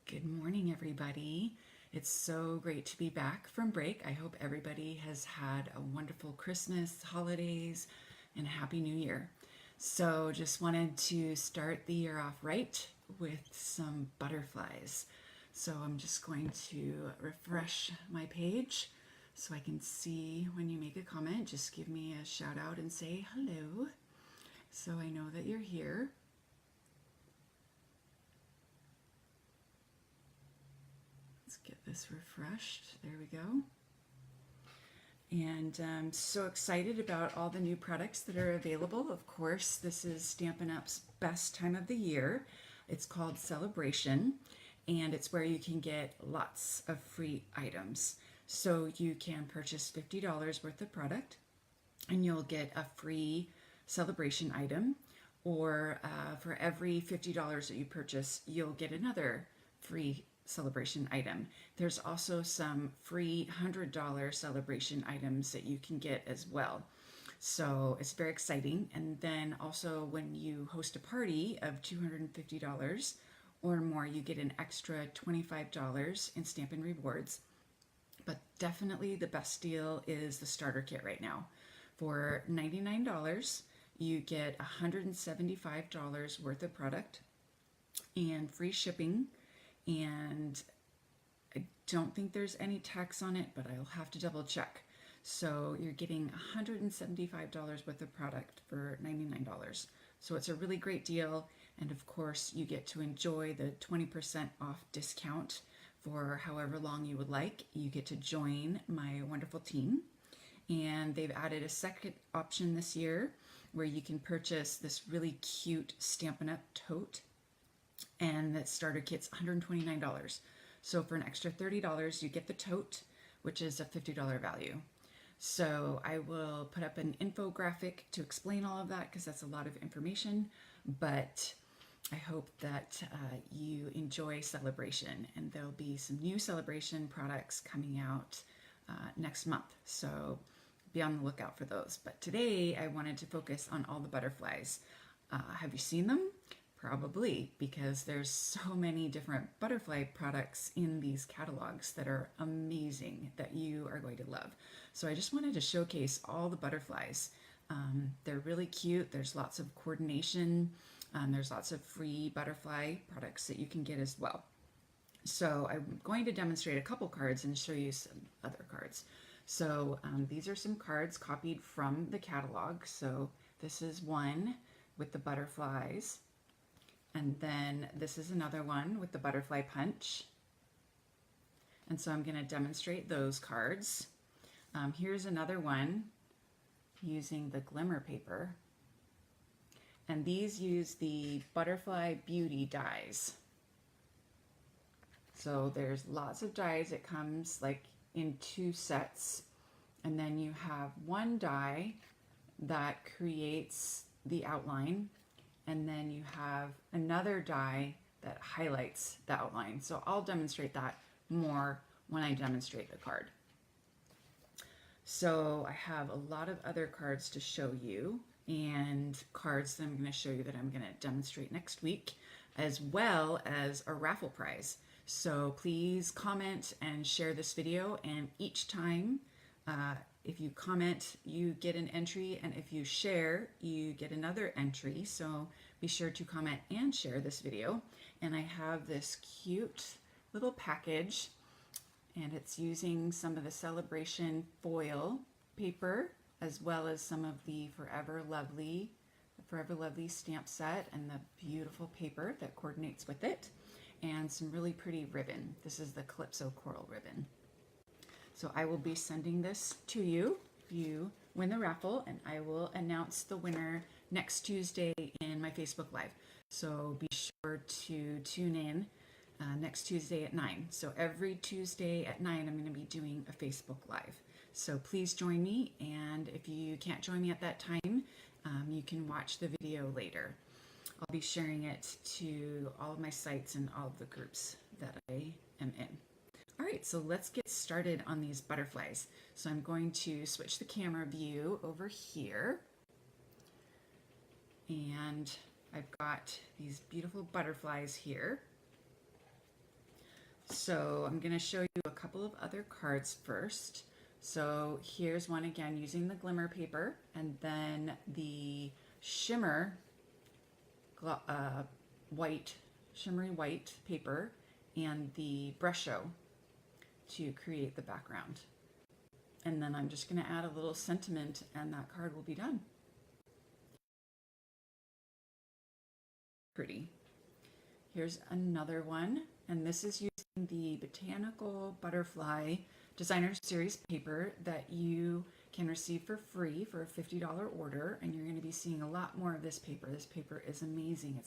Good morning, everybody. It's so great to be back from break. I hope everybody has had a wonderful Christmas, holidays, and a Happy New Year. So, just wanted to start the year off right with some butterflies. So, I'm just going to refresh my page so I can see when you make a comment. Just give me a shout out and say hello so I know that you're here. Get this refreshed. There we go. And I'm so excited about all the new products that are available. Of course, this is Stampin' Up's best time of the year. It's called Sale-A-Bration, and it's where you can get lots of free items. So you can purchase $50 worth of product, and you'll get a free Sale-A-Bration item, or for every $50 that you purchase, you'll get another free Sale-A-Bration item. There's also some free $100 Sale-A-Bration items that you can get as well. So it's very exciting. And then also when you host a party of $250 or more, you get an extra $25 in Stampin' Rewards. But definitely the best deal is the starter kit right now. For $99, you get $175 worth of product and free shipping. And I don't think there's any tax on it, but I'll have to double check. So you're getting $175 worth of product for $99. So it's a really great deal. And of course, you get to enjoy the 20% off discount for however long you would like. You get to join my wonderful team. And they've added a second option this year where you can purchase this really cute Stampin' Up tote. And that starter kit's $129. So for an extra $30, you get the tote, which is a $50 value. So I will put up an infographic to explain all of that because that's a lot of information. But I hope that you enjoy Sale-A-Bration, and there'll be some new Sale-A-Bration products coming out next month. So be on the lookout for those. But today I wanted to focus on all the butterflies. Have you seen them? Probably, because there's so many different butterfly products in these catalogs that are amazing that you are going to love. So I just wanted to showcase all the butterflies. They're really cute. There's lots of coordination. There's lots of free butterfly products that you can get as well. So I'm going to demonstrate a couple cards and show you some other cards. So these are some cards copied from the catalog. So this is one with the butterflies. And then this is another one with the butterfly punch. And so I'm going to demonstrate those cards. Here's another one using the glimmer paper. And these use the Butterfly Beauty dies. So there's lots of dies. It comes like in 2 sets. And then you have one die that creates the outline. And then you have another die that highlights the outline. So I'll demonstrate that more when I demonstrate the card. So I have a lot of other cards to show you, and cards that I'm going to show you that I'm going to demonstrate next week, as well as a raffle prize. So please comment and share this video, and each time if you comment, you get an entry, and if you share, you get another entry. So be sure to comment and share this video. And I have this cute little package, and it's using some of the Sale-A-Bration foil paper, as well as some of the Forever Lovely stamp set and the beautiful paper that coordinates with it, and some really pretty ribbon. This is the Calypso Coral ribbon. So I will be sending this to you if you win the raffle, and I will announce the winner next Tuesday in my Facebook Live. So be sure to tune in next Tuesday at 9. So every Tuesday at 9, I'm going to be doing a Facebook Live. So please join me, and if you can't join me at that time, you can watch the video later. I'll be sharing it to all of my sites and all of the groups that I am in. All right, so let's get started on these butterflies. So I'm going to switch the camera view over here. And I've got these beautiful butterflies here. So I'm going to show you a couple of other cards first. So here's one again using the glimmer paper, and then the shimmer shimmery white paper, and the brush show to create the background. And then I'm just going to add a little sentiment and that card will be done. Pretty. Here's another one, and this is using the Botanical Butterfly Designer Series paper that you can receive for free for a $50 order, and you're going to be seeing a lot more of this paper. This paper is amazing.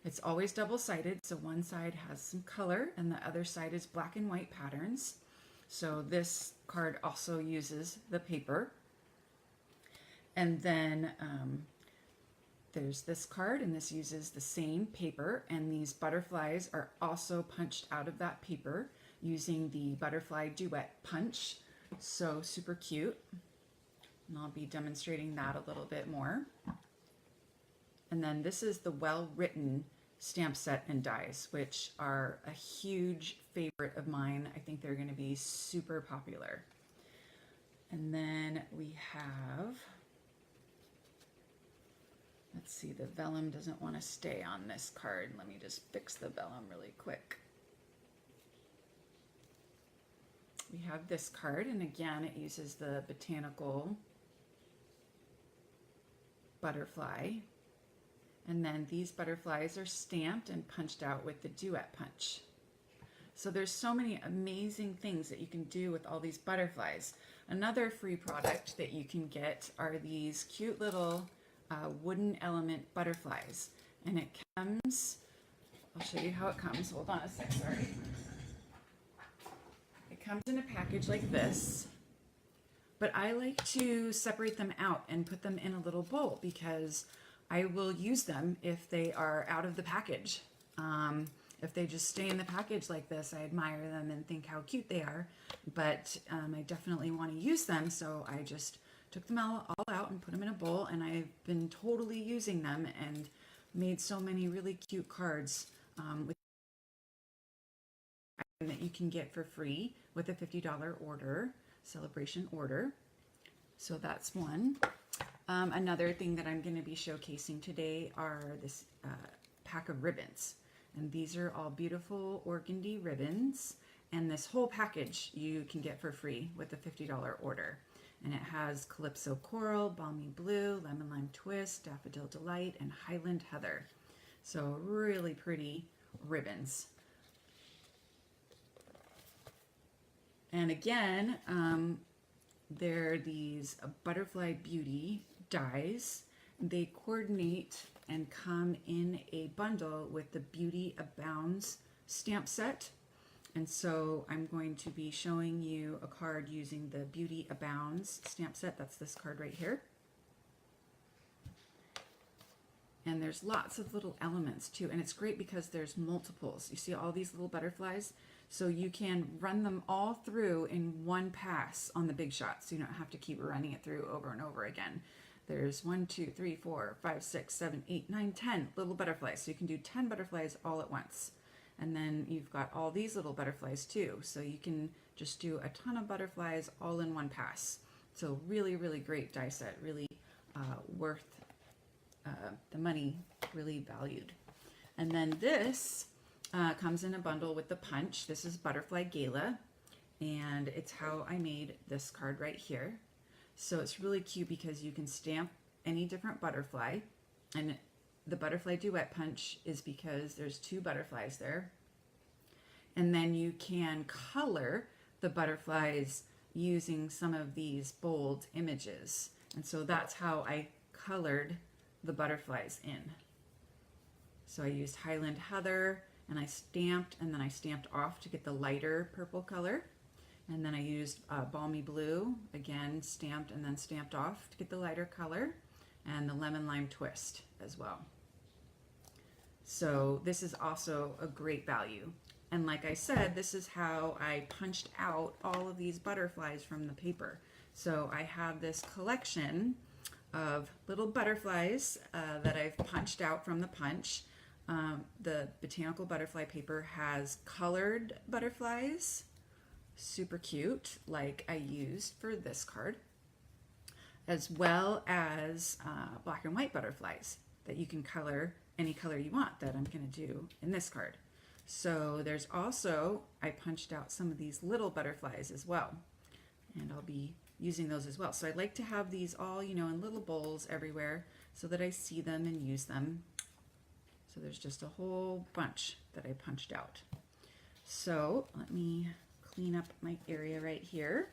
It's always double-sided, so one side has some color and the other side is black and white patterns. So this card also uses the paper. And then there's this card, and this uses the same paper, and these butterflies are also punched out of that paper using the Butterfly Duet punch. So super cute. And I'll be demonstrating that a little bit more. And then this is the well-written stamp set and dies, which are a huge favorite of mine. I think they're going to be super popular. And then we have, let's see, the vellum doesn't want to stay on this card. Let me just fix the vellum really quick. We have this card, and again, it uses the Botanical Butterfly. And then these butterflies are stamped and punched out with the Duet punch. So there's so many amazing things that you can do with all these butterflies. Another free product that you can get are these cute little wooden element butterflies. And it comes, I'll show you how it comes. Hold on a sec, sorry. It comes in a package like this. But I like to separate them out and put them in a little bowl because I will use them if they are out of the package. If they just stay in the package like this, I admire them and think how cute they are, but I definitely want to use them, so I just took them all out and put them in a bowl, and I've been totally using them and made so many really cute cards that you can get for free with a $50 order, celebration order. So that's one. Another thing that I'm going to be showcasing today are this pack of ribbons. And these are all beautiful organdy ribbons. And this whole package you can get for free with a $50 order. And it has Calypso Coral, Balmy Blue, Lemon Lime Twist, Daffodil Delight, and Highland Heather. So really pretty ribbons. And again, they're these Butterfly Beauty dies. They coordinate and come in a bundle with the Beauty Abounds stamp set. And so I'm going to be showing you a card using the Beauty Abounds stamp set. That's this card right here. And there's lots of little elements too. And it's great because there's multiples. You see all these little butterflies? So you can run them all through in one pass on the Big Shot. So you don't have to keep running it through over and over again. There's 1, 2, 3, 4, 5, 6, 7, 8, 9, 10 little butterflies. So you can do 10 butterflies all at once. And then you've got all these little butterflies too. So you can just do a ton of butterflies all in one pass. So really, really great die set. Really worth the money, really valued. And then this comes in a bundle with the punch. This is Butterfly Gala. And it's how I made this card right here. So it's really cute because you can stamp any different butterfly, and the Butterfly Duet punch is because there's 2 butterflies there. And then you can color the butterflies using some of these bold images. And so that's how I colored the butterflies in. So I used Highland Heather, and I stamped, and then I stamped off to get the lighter purple color. And then I used Balmy Blue, again stamped and then stamped off to get the lighter color, and the Lemon Lime Twist as well. So this is also a great value. And like I said, this is how I punched out all of these butterflies from the paper. So I have this collection of little butterflies that I've punched out from the punch. The botanical butterfly paper has colored butterflies, super cute, like I used for this card, as well as black and white butterflies that you can color any color you want that I'm going to do in this card. So there's also, I punched out some of these little butterflies as well, and I'll be using those as well. So I like to have these all, you know, in little bowls everywhere so that I see them and use them. So there's just a whole bunch that I punched out. So let me clean up my area right here,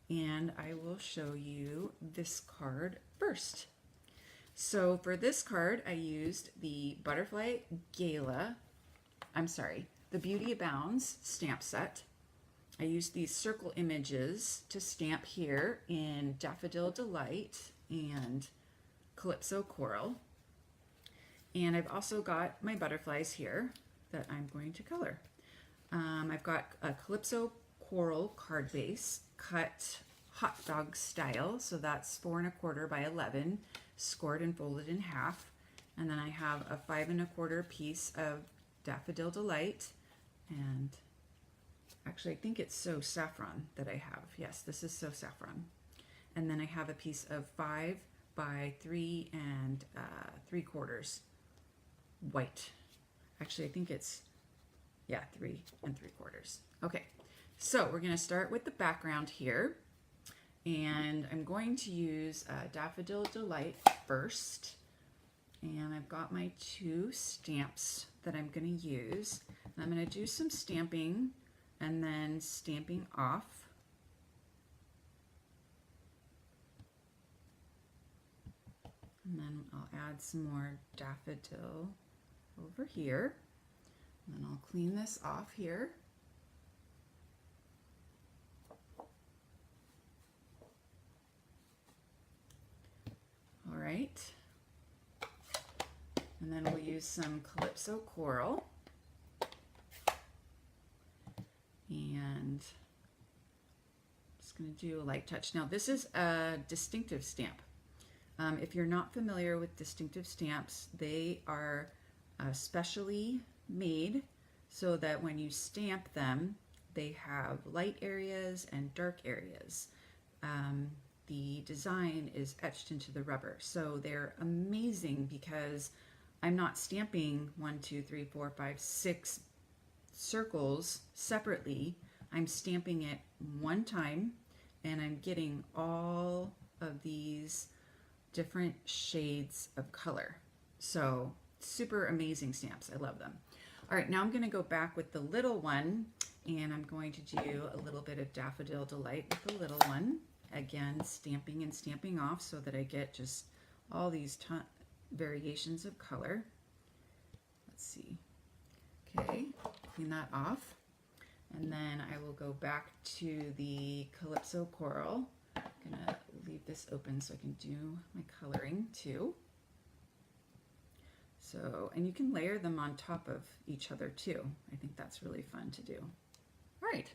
and I will show you this card first. So for this card, I used the Butterfly Gala, the Beauty Abounds stamp set. I used these circle images to stamp here in Daffodil Delight and Calypso Coral. And I've also got my butterflies here that I'm going to color. I've got a Calypso Coral card base cut hot dog style, so that's 4 1/4 by 11, scored and folded in half. And then I have a 5 1/4 piece of Daffodil Delight, and actually I think it's So Saffron that I have. Yes, this is So Saffron. And then I have a piece of 5 by 3 3/4 white. Actually, I think it's, yeah, 3 3/4. Okay, so we're going to start with the background here, and I'm going to use Daffodil Delight first. And I've got my 2 stamps that I'm going to use. And I'm going to do some stamping and then stamping off. And then I'll add some more daffodil over here. And then I'll clean this off here. All right. And then we'll use some Calypso Coral. And just going to do a light touch. Now this is a distinctive stamp. If you're not familiar with distinctive stamps, they are specially made so that when you stamp them, they have light areas and dark areas. The design is etched into the rubber. So they're amazing because I'm not stamping 1, 2, 3, 4, 5, 6 circles separately. I'm stamping it one time, and I'm getting all of these different shades of color. So super amazing stamps. I love them. All right, now I'm going to go back with the little one, and I'm going to do a little bit of Daffodil Delight with the little one. Again, stamping and stamping off so that I get just all these variations of color. Let's see. Okay, clean that off. And then I will go back to the Calypso Coral. I'm gonna leave this open so I can do my coloring too. So, and you can layer them on top of each other too. I think that's really fun to do. All right,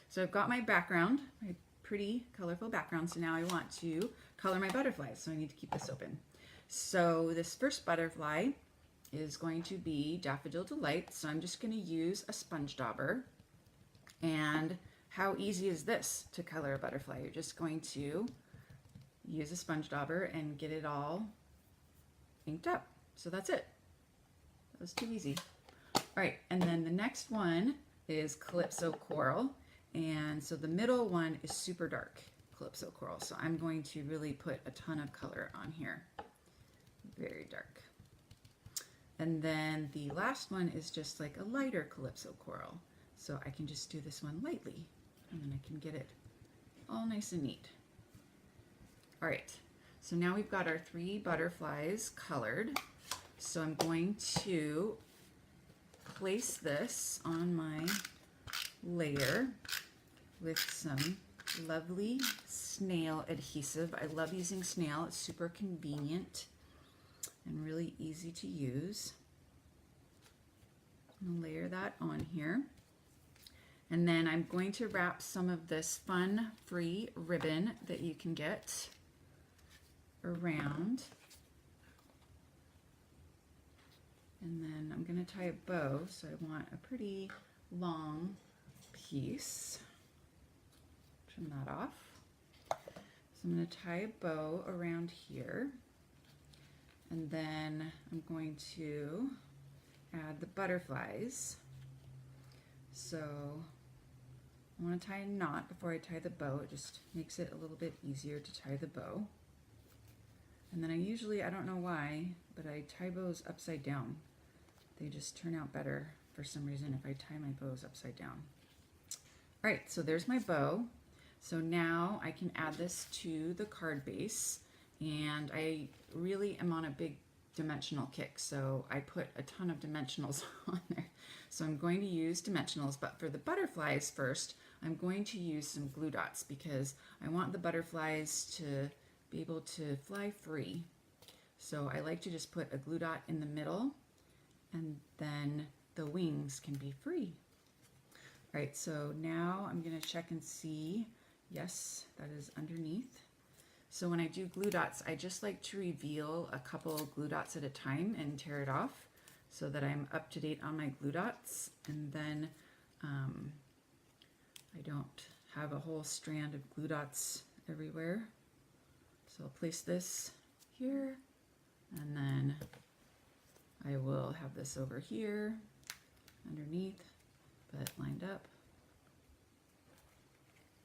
so I've got my background, my pretty colorful background. So now I want to color my butterflies. So I need to keep this open. So this first butterfly is going to be Daffodil Delight. So I'm just going to use a sponge dauber. And how easy is this to color a butterfly? You're just going to use a sponge dauber and get it all inked up. So that's it. That was too easy. All right, and then the next one is Calypso Coral. And so the middle one is super dark, Calypso Coral. So I'm going to really put a ton of color on here. Very dark. And then the last one is just like a lighter Calypso Coral. So I can just do this one lightly, and then I can get it all nice and neat. All right, so now we've got our 3 butterflies colored. So I'm going to place this on my layer with some lovely snail adhesive. I love using snail. It's super convenient and really easy to use. I'm gonna layer that on here. And then I'm going to wrap some of this fun free ribbon that you can get around. And then I'm going to tie a bow, so I want a pretty long piece. Trim that off. So I'm going to tie a bow around here, and then I'm going to add the butterflies. So I want to tie a knot before I tie the bow. It just makes it a little bit easier to tie the bow. And then I don't know why, but I tie bows upside down. They just turn out better for some reason if I tie my bows upside down. All right, so there's my bow. So now I can add this to the card base, and I really am on a big dimensional kick, so I put a ton of dimensionals on there. So I'm going to use dimensionals, but for the butterflies first, I'm going to use some glue dots because I want the butterflies to be able to fly free. So I like to just put a glue dot in the middle, and then the wings can be free. All right, so now I'm going to check and see. Yes, that is underneath. So when I do glue dots, I just like to reveal a couple glue dots at a time and tear it off so that I'm up to date on my glue dots, and then I don't have a whole strand of glue dots everywhere. So I'll place this here, and then I will have this over here underneath, but lined up.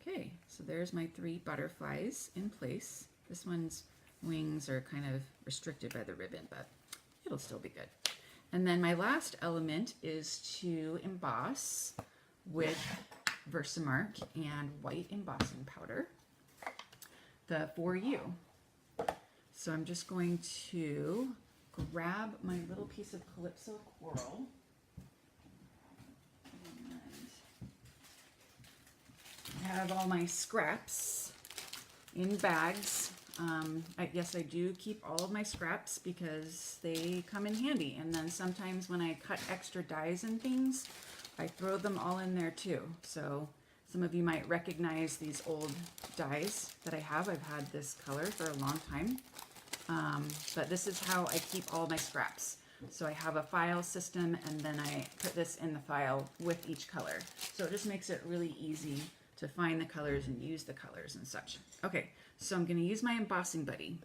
Okay, so there's my 3 butterflies in place. This one's wings are kind of restricted by the ribbon, but it'll still be good. And then my last element is to emboss with Versamark and white embossing powder, the For You. So I'm just going to grab my little piece of Calypso coral. I have all my scraps in bags. Yes, I do keep all of my scraps because they come in handy. And then sometimes when I cut extra dies and things, I throw them all in there too. So some of you might recognize these old dies that I have. I've had this color for a long time. But this is how I keep all my scraps. So I have a file system, and then I put this in the file with each color. So it just makes it really easy to find the colors and use the colors and such. Okay, so I'm gonna use my embossing buddy.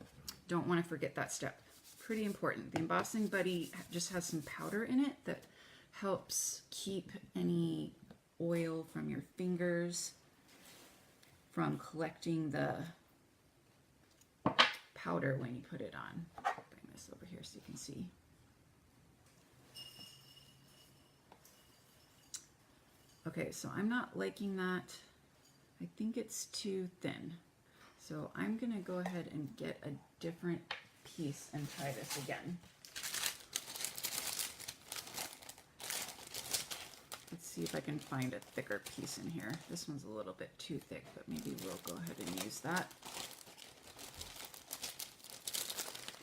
Don't wanna forget that step. Pretty important. The embossing buddy just has some powder in it that helps keep any oil from your fingers from collecting the powder when you put it on. Bring this over here so you can see. Okay, so I'm not liking that. I think it's too thin. So I'm gonna go ahead and get a different piece and try this again. Let's see if I can find a thicker piece in here. This one's a little bit too thick, but maybe we'll go ahead and use that.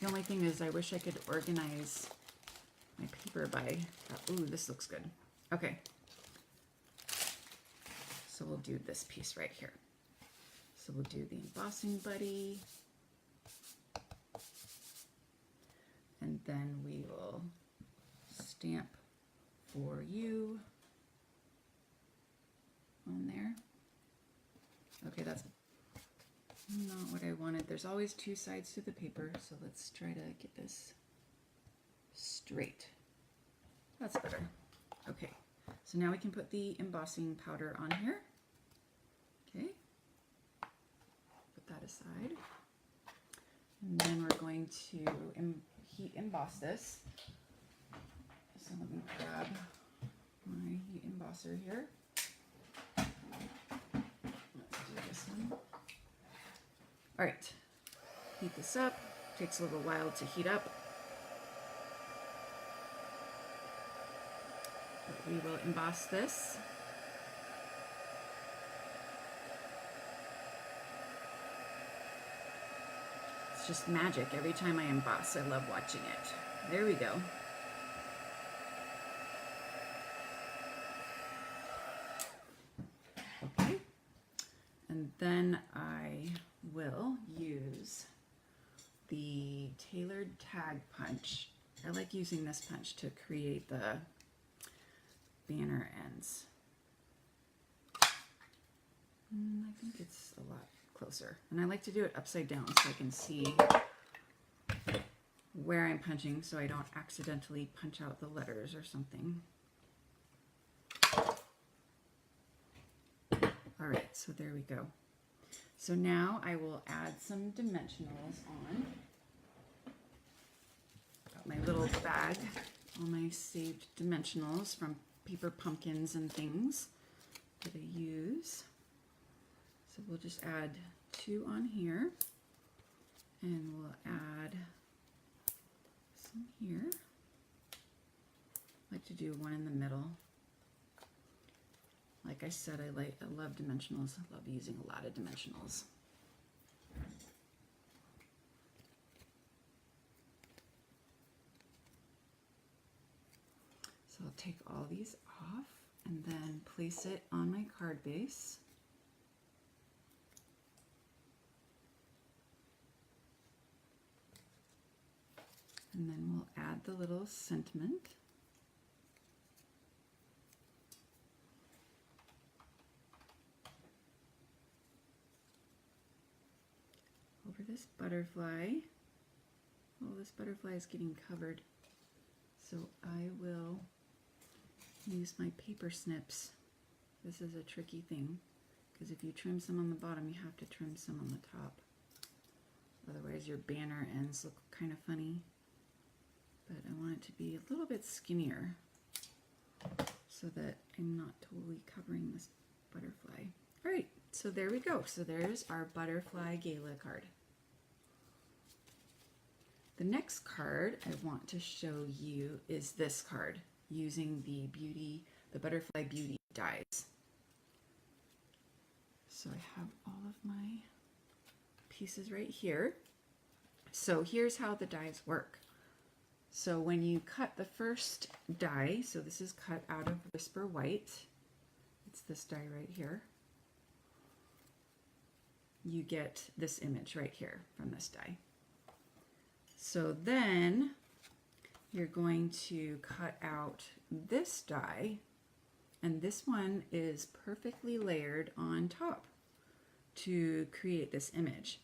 The only thing is I wish I could organize my paper by, ooh, this looks good. Okay. So we'll do this piece right here. So we'll do the embossing buddy. And then we will stamp For You on there. Okay, that's not what I wanted. There's always 2 sides to the paper, so let's try to get this straight. That's better. Okay, so now we can put the embossing powder on here. Okay, put that aside. And then we're going to heat emboss this. So let me grab my heat embosser here. Let's do this one. All right, heat this up. Takes a little while to heat up. But we will emboss this. It's just magic. Every time I emboss, I love watching it. There we go. Okay. And then I will use the tailored tag punch I like using this punch to create the banner ends. I think it's a lot closer. And I like to do it upside down so I can see where I'm punching so I don't accidentally punch out the letters or something. All right, so there we go. So now I will add some dimensionals on. Got my little bag, all my saved dimensionals from paper pumpkins and things that I use. So we'll just add 2 on here, and we'll add some here. I like to do 1 in the middle. Like I said, I love dimensionals. I love using a lot of dimensionals. So I'll take all these off and then place it on my card base. And then we'll add the little sentiment. Over this butterfly. Oh, this butterfly is getting covered. So I will use my paper snips. This is a tricky thing, because if you trim some on the bottom, you have to trim some on the top. Otherwise your banner ends look kind of funny. But I want it to be a little bit skinnier so that I'm not totally covering this butterfly. All right, so there we go. So there's our Butterfly Gala card. The next card I want to show you is this card using the Butterfly Beauty dies. So I have all of my pieces right here. So here's how the dies work. So when you cut the first die, so this is cut out of Whisper White, it's this die right here, you get this image right here from this die. So then you're going to cut out this die, and this one is perfectly layered on top to create this image.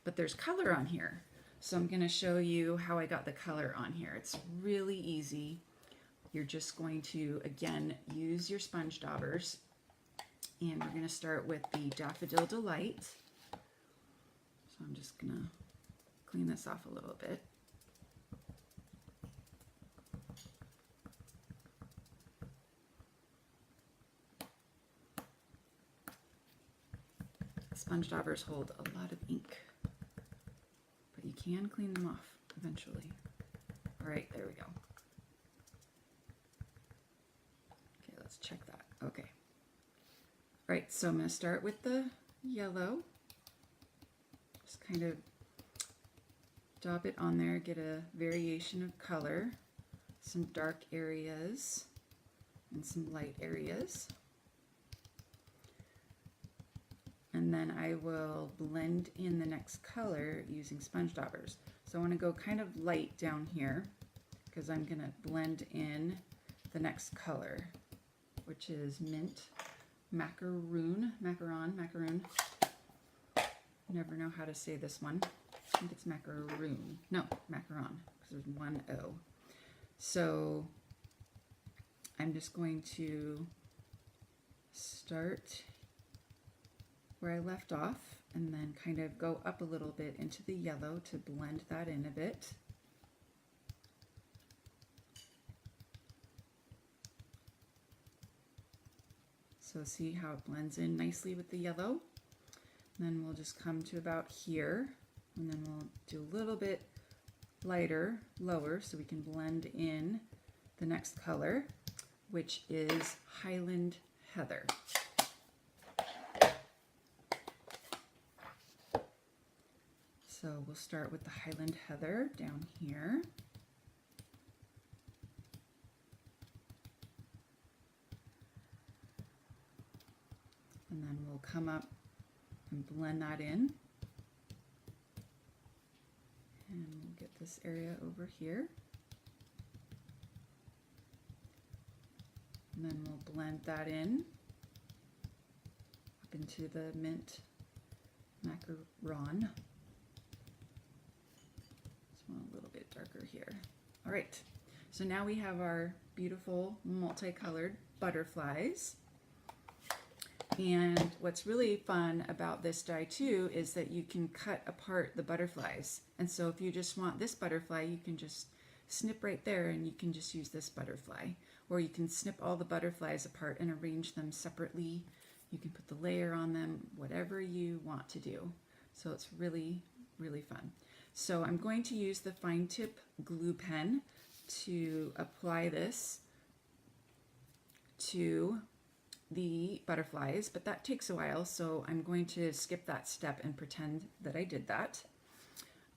But there's color on here. So I'm going to show you how I got the color on here. It's really easy. You're just going to, again, use your sponge daubers. And we're going to start with the Daffodil Delight. So I'm just going to clean this off a little bit. Sponge daubers hold a lot of ink, but you can clean them off eventually. All right, there we go. Okay, let's check that. Okay. All right, so I'm going to start with the yellow. Just kind of dab it on there, get a variation of color, some dark areas and some light areas. And then I will blend in the next color using sponge daubers. So I want to go kind of light down here because I'm going to blend in the next color, which is mint macaroon. Never know how to say this one. I think it's macaroon. No, macaron, because there's one O. So I'm just going to start where I left off and then kind of go up a little bit into the yellow to blend that in a bit. So see how it blends in nicely with the yellow. And then we'll just come to about here, and then we'll do a little bit lighter, lower, so we can blend in the next color, which is Highland Heather. So we'll start with the Highland Heather down here. And then we'll come up and blend that in. And we'll get this area over here. then we'll blend that in up into the mint macaron. This one a little bit darker here. All right, so now we have our beautiful multicolored butterflies. And what's really fun about this die too is that you can cut apart the butterflies. And so if you just want this butterfly, you can just snip right there and you can just use this butterfly. Or you can snip all the butterflies apart and arrange them separately. You can put the layer on them, whatever you want to do. So it's really, really fun. So I'm going to use the fine tip glue pen to apply this to the butterflies, but that takes a while, so I'm going to skip that step and pretend that I did that.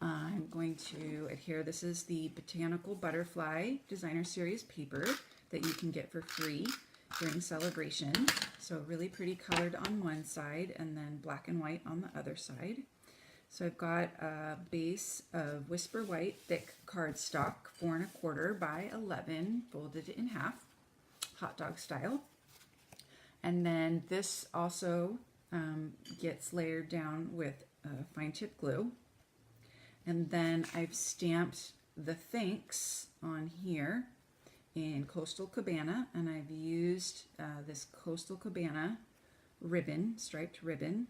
I'm going to adhere. This is the Botanical Butterfly Designer Series paper that you can get for free during celebration. So really pretty colored on one side and then black and white on the other side. So I've got a base of Whisper White thick cardstock, 4 1/4 by 11, folded in half, hot dog style. And then this also gets layered down with fine tip glue. And then I've stamped the thanks on here in Coastal Cabana, and I've used this Coastal Cabana ribbon, striped ribbon,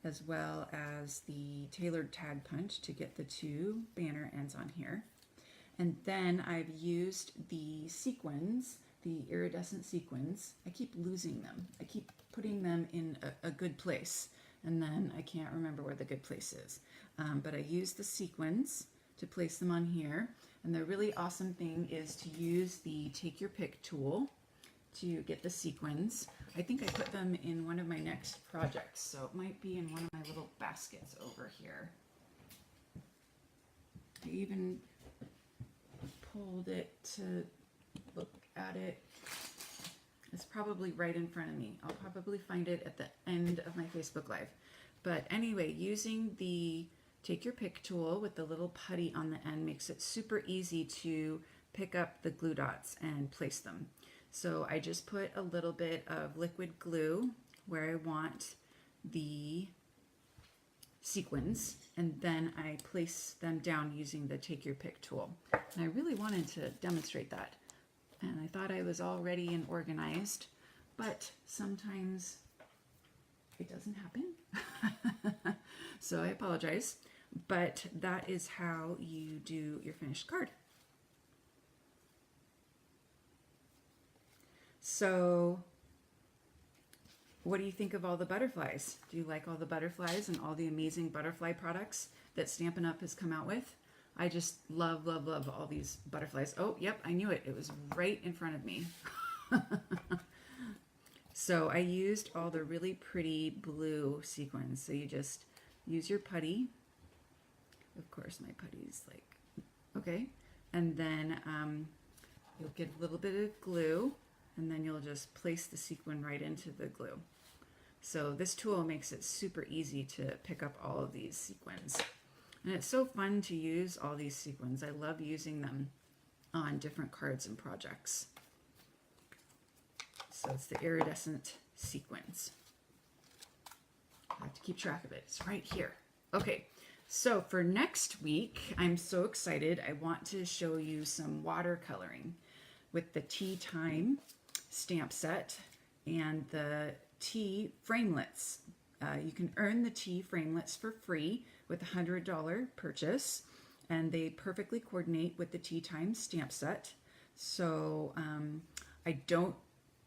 as well as the tailored tag punch to get the 2 banner ends on here. And then I've used the sequins, the iridescent sequins. I keep losing them. I keep putting them in a good place, and then I can't remember where the good place is. But I use the sequins to place them on here. And the really awesome thing is to use the Take Your Pick tool to get the sequins. I think I put them in one of my next projects, so it might be in one of my little baskets over here. I even pulled it to look at it. It's probably right in front of me. I'll probably find it at the end of my Facebook Live. But anyway, using the Take Your Pick tool with the little putty on the end makes it super easy to pick up the glue dots and place them. So I just put a little bit of liquid glue where I want the sequins, and then I place them down using the Take Your Pick tool. And I really wanted to demonstrate that. And I thought I was all ready and organized, but sometimes it doesn't happen. So I apologize, but that is how you do your finished card. So what do you think of all the butterflies? Do you like all the butterflies and all the amazing butterfly products that Stampin' Up! Has come out with? I just love, love, love all these butterflies. Oh, yep, I knew it. It was right in front of me. So I used all the really pretty blue sequins. So you just use your putty. Of course, my putty's like, okay. And then you'll get a little bit of glue, and then you'll just place the sequin right into the glue. So this tool makes it super easy to pick up all of these sequins. And it's so fun to use all these sequins. I love using them on different cards and projects. So it's the iridescent sequins. I have to keep track of it. It's right here. Okay, so for next week, I'm so excited. I want to show you some watercoloring with the Tea Time stamp set and the tea framelets. You can earn the tea framelets for free with a $100 purchase, and they perfectly coordinate with the Tea Time stamp set. So I don't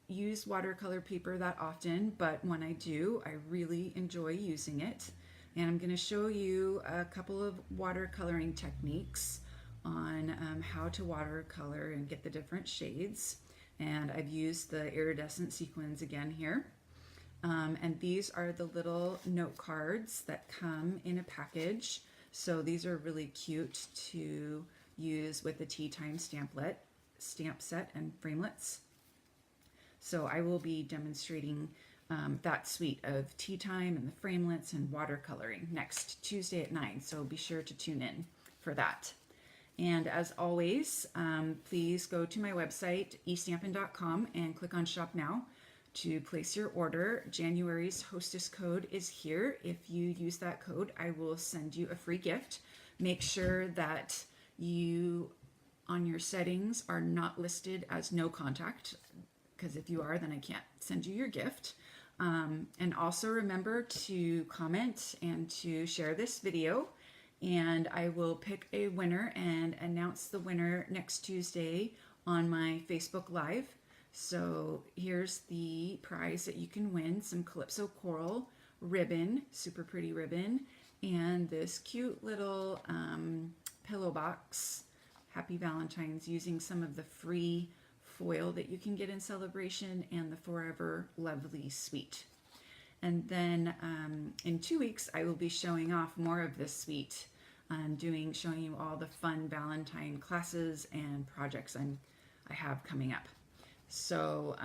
use watercolor paper that often, but when I do, I really enjoy using it. And I'm going to show you a couple of watercoloring techniques on how to watercolor and get the different shades. And I've used the iridescent sequins again here. And these are the little note cards that come in a package. So these are really cute to use with the Tea Time stamp set and framelets. So I will be demonstrating that suite of Tea Time and the framelets and watercoloring next Tuesday at 9. So be sure to tune in for that. And as always, please go to my website, estampin.com, and click on Shop Now to place your order. January's hostess code is here. If you use that code, I will send you a free gift. Make sure that you, on your settings, are not listed as no contact, because if you are, then I can't send you your gift. And also remember to comment and to share this video, and I will pick a winner and announce the winner next Tuesday on my Facebook Live. So here's the prize that you can win: some Calypso Coral ribbon, super pretty ribbon, and this cute little pillow box. Happy Valentine's, using some of the free foil that you can get in Sale-A-Bration and the Forever Lovely suite. And then in 2 weeks, I will be showing off more of this suite, showing you all the fun Valentine classes and projects I have coming up. So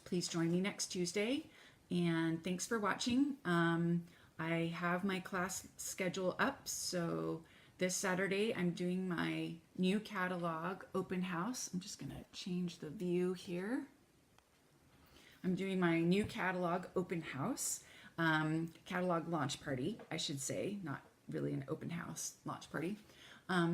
please join me next Tuesday, and thanks for watching. I have my class schedule up, so this Saturday I'm doing my new catalog open house. I'm just gonna change the view here. I'm doing my new catalog open house, catalog launch party, I should say, not really an open house launch party.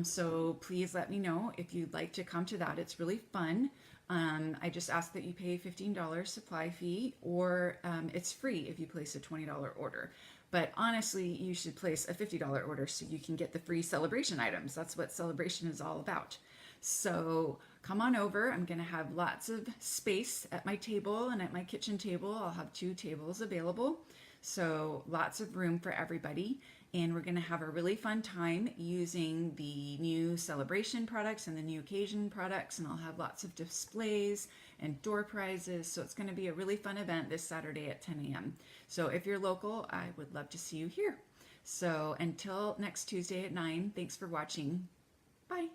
So please let me know if you'd like to come to that. It's really fun. I just ask that you pay a $15 supply fee, or it's free if you place a $20 order. But honestly, you should place a $50 order so you can get the free Sale-A-Bration items. That's what Sale-A-Bration is all about. So come on over. I'm going to have lots of space at my table and at my kitchen table. I'll have 2 tables available. So lots of room for everybody. And we're going to have a really fun time using the new Sale-A-Bration products and the new occasion products. And I'll have lots of displays and door prizes. So it's going to be a really fun event this Saturday at 10 a.m. So if you're local, I would love to see you here. So until next Tuesday at 9, thanks for watching. Bye.